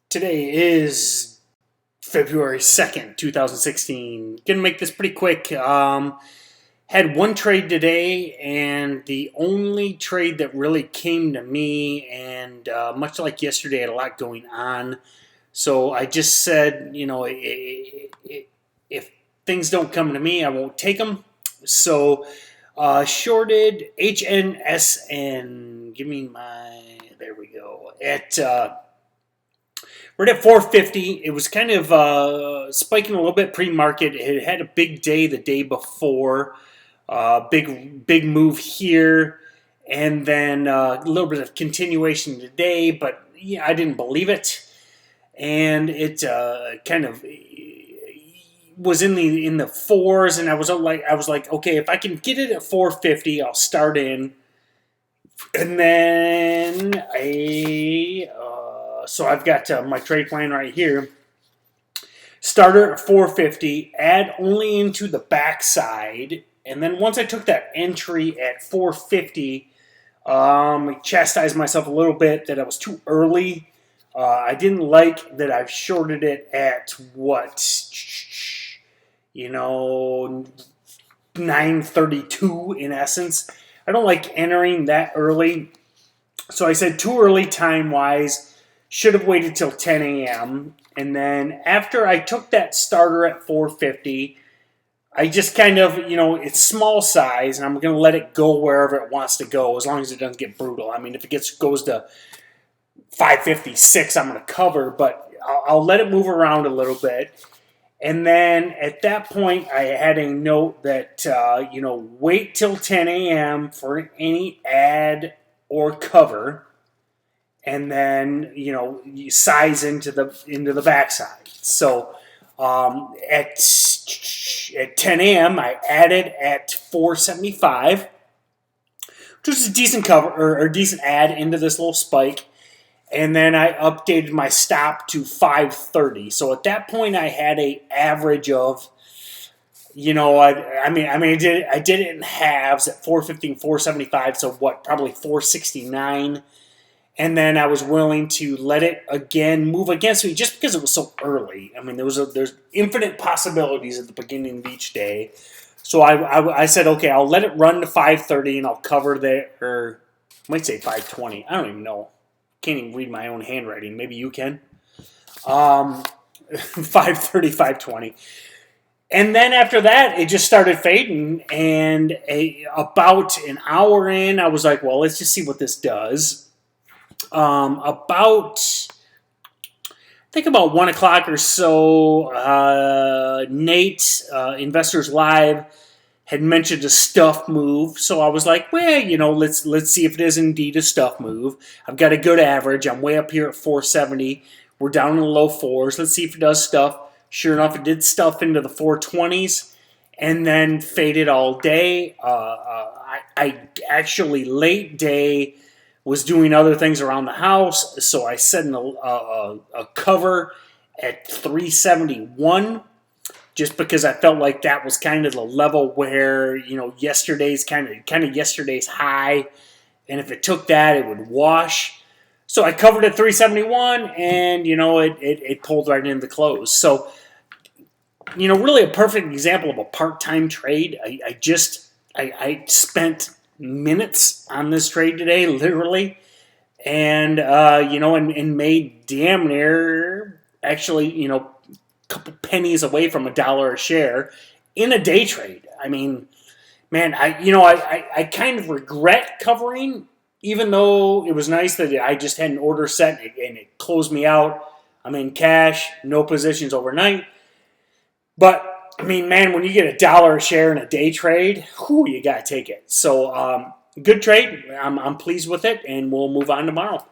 Today is February 2nd, 2016. Gonna make this pretty quick. Had one trade today, and the only trade that really came to me, and much like yesterday, had a lot going on. So I just said, if things don't come to me, I won't take them. So shorted HNSN. Give me there we go. We're at 450. It was kind of spiking a little bit pre-market. It had a big day the day before. Big move here. And then a little bit of continuation today. But yeah, I didn't believe it. And it kind of was in the fours. And I was like, okay, if I can get it at 450, I'll start in. And then so I've got my trade plan right here. Starter at 450, add only into the backside, and then once I took that entry at 450, I chastised myself a little bit that I was too early. I didn't like that I've shorted it at 932 in essence. I don't like entering that early. So I said too early time-wise. Should have waited till 10 a.m. And then after I took that starter at 450, I just kind of, it's small size, and I'm going to let it go wherever it wants to go as long as it doesn't get brutal. I mean, if it goes to 556, I'm going to cover, but I'll let it move around a little bit. And then at that point, I had a note that, wait till 10 a.m. for any add or cover. And then you size into the backside. So at 10 a.m. I added at 475, which was a decent cover or decent add into this little spike. And then I updated my stop to 530. So at that point I had a average of I did it in halves at 450 and 475. So probably 469. And then I was willing to let it again move against me just because it was so early. I mean, there's infinite possibilities at the beginning of each day. So I said, okay, I'll let it run to 530 and I'll cover there, or I might say 520. I don't even know. Can't even read my own handwriting. Maybe you can. 530, 520. And then after that, it just started fading. And about an hour in, I was like, well, let's just see what this does. About 1 o'clock or so, Nate, Investors Live, had mentioned a stuff move. So I was like, well, let's see if it is indeed a stuff move. I've got a good average. I'm way up here at 470. We're down in the low fours. Let's see if it does stuff. Sure enough, it did stuff into the 420s and then faded all day. I actually late day was doing other things around the house, so I set a cover at 371 just because I felt like that was kind of the level where, yesterday's kind of yesterday's high, and if it took that, it would wash. So I covered at 371, and, it pulled right into the close. So, really a perfect example of a part-time trade. I spent minutes on this trade today, literally, and and made damn near actually a couple pennies away from $1 a share in a day trade. I mean, man, I kind of regret covering, even though it was nice that I just had an order set and it closed me out. I'm in cash, no positions overnight, but I mean, man, when you get $1 a share in a day trade, you got to take it. So, good trade. I'm pleased with it, and we'll move on tomorrow.